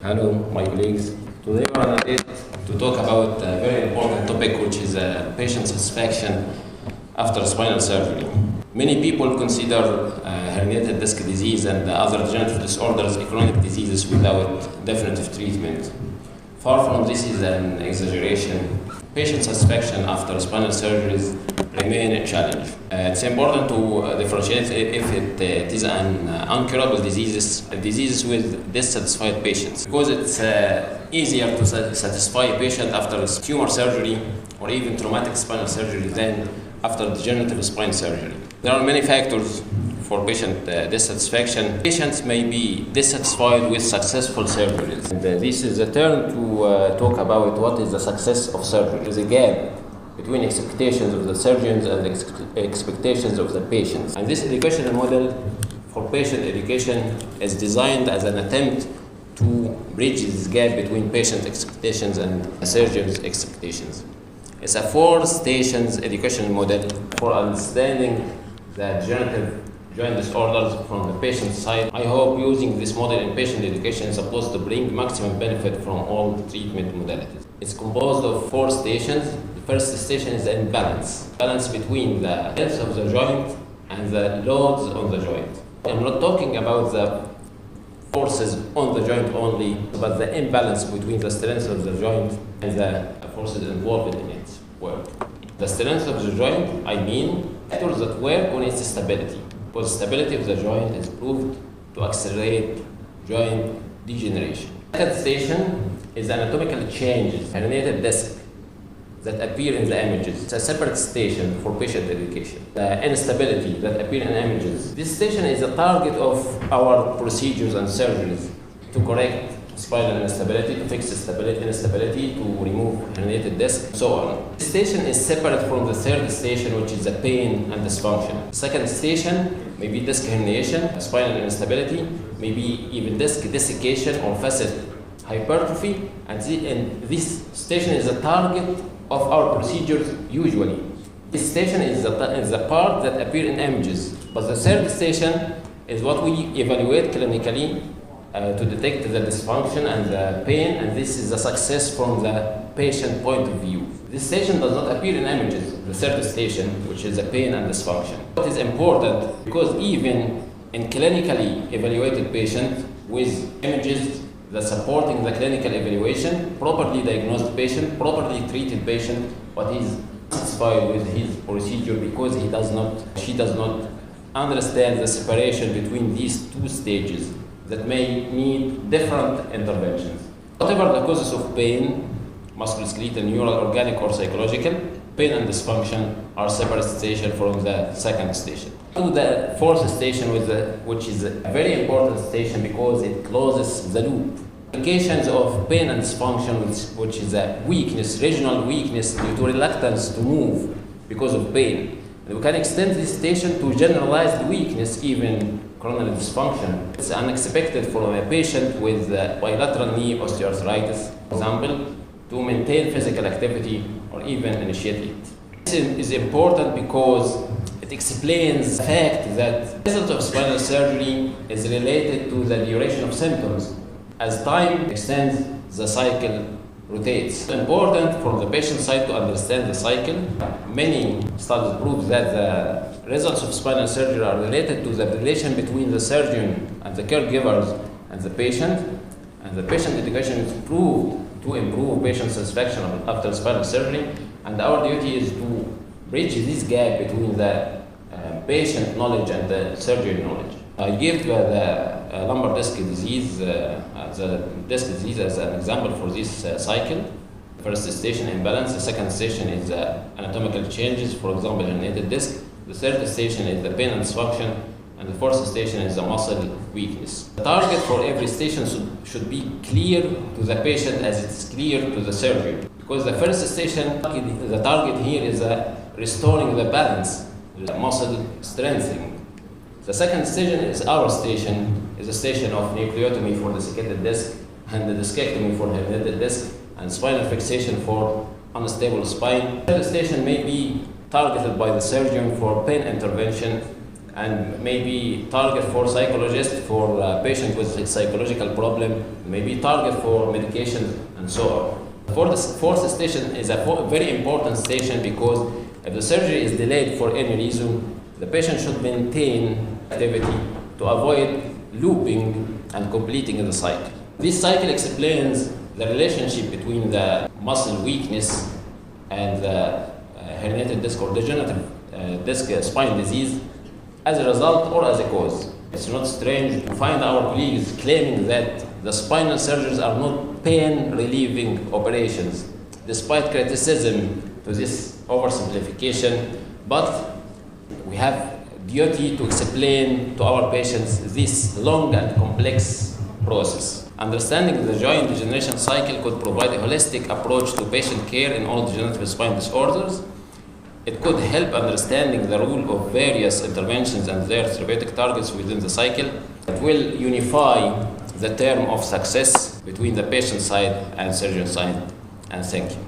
Hello, my colleagues. Today we are here to talk about a very important topic, which is patient satisfaction after spinal surgery. Many people consider herniated disc disease and other degenerative disorders chronic diseases without definitive treatment. Far from this is an exaggeration. Patient satisfaction after spinal surgeries remain a challenge. It's important to differentiate if it is an uncurable diseases with dissatisfied patients, because it's easier to satisfy a patient after tumor surgery or even traumatic spinal surgery than after degenerative spine surgery. There are many factors for patient dissatisfaction. Patients may be dissatisfied with successful surgeries. And, this is a turn to talk about what is the success of surgery. There's a gap between expectations of the surgeons and expectations of the patients. And this educational model for patient education is designed as an attempt to bridge this gap between patient expectations and surgeons' expectations. It's a 4 stations educational model for understanding the degenerative joint disorders from the patient side. I hope using this model in patient education is supposed to bring maximum benefit from all treatment modalities. It's composed of 4 stations. The first station is the imbalance between the length of the joint and the loads on the joint. I'm not talking about the forces on the joint only, but the imbalance between the strength of the joint and the forces involved in its work. The strength of the joint, I mean factors that work on its stability, because stability of the joint is proved to accelerate joint degeneration. The second station is anatomical changes, herniated disc, that appear in the images. It's a separate station for patient education. The instability that appear in images. This station is a target of our procedures and surgeries to correct spinal instability, to fix instability, to remove herniated disc, and so on. This station is separate from the third station, which is the pain and dysfunction. The second station may be disc herniation, spinal instability, maybe even disc desiccation or facet hypertrophy, and this station is a target of our procedures usually. This station is the part that appear in images, but the third station is what we evaluate clinically to detect the dysfunction and the pain, and this is a success from the patient point of view. This station does not appear in images, the third station, which is the pain and dysfunction. What is important, because even in clinically evaluated patient with images that supporting the clinical evaluation, properly diagnosed patient, properly treated patient, but is satisfied with his procedure because she does not understand the separation between these 2 stages that may need different interventions. Whatever the causes of pain, musculoskeletal, neural, organic, or psychological, pain and dysfunction are separate stations from the second station. To the fourth station, which is a very important station because it closes the loop. Implications of pain and dysfunction, which is a weakness, regional weakness due to reluctance to move because of pain. And we can extend this station to generalized weakness, even coronary dysfunction. It's unexpected for a patient with bilateral knee osteoarthritis, for example, to maintain physical activity or even initiate it. This is important because it explains the fact that the result of spinal surgery is related to the duration of symptoms. As time extends, the cycle rotates. It's important from the patient side to understand the cycle. Many studies prove that the results of spinal surgery are related to the relation between the surgeon and the caregivers and the patient. And the patient education is proved to improve patient satisfaction after spinal surgery. And our duty is to bridge this gap between the patient knowledge and the surgeon knowledge. I give the lumbar disc disease, the disc disease as an example for this cycle. First station, imbalance. The second station is anatomical changes, for example, herniated disc. The third station is the pain and dysfunction, and the fourth station is the muscle weakness. The target for every station should be clear to the patient as it's clear to the surgeon. Because the first station, the target here is restoring the balance, the muscle strengthening. The second station is our station, is a station of nucleotomy for desiccated disc and the discectomy for herniated disc and spinal fixation for unstable spine. The third station may be targeted by the surgeon for pain intervention and maybe target for psychologist for a patient with a psychological problem, maybe target for medication and so on. For the fourth station is a very important station because if the surgery is delayed for any reason, the patient should maintain activity to avoid looping and completing the cycle. This cycle explains the relationship between the muscle weakness and the herniated disc or degenerative disc spine disease as a result or as a cause. It's not strange to find our colleagues claiming that the spinal surgeries are not pain-relieving operations, despite criticism to this oversimplification, but we have duty to explain to our patients this long and complex process. Understanding the joint degeneration cycle could provide a holistic approach to patient care in all degenerative spine disorders. It could help understanding the role of various interventions and their therapeutic targets within the cycle. It will unify the term of success between the patient side and surgeon side. And thank you.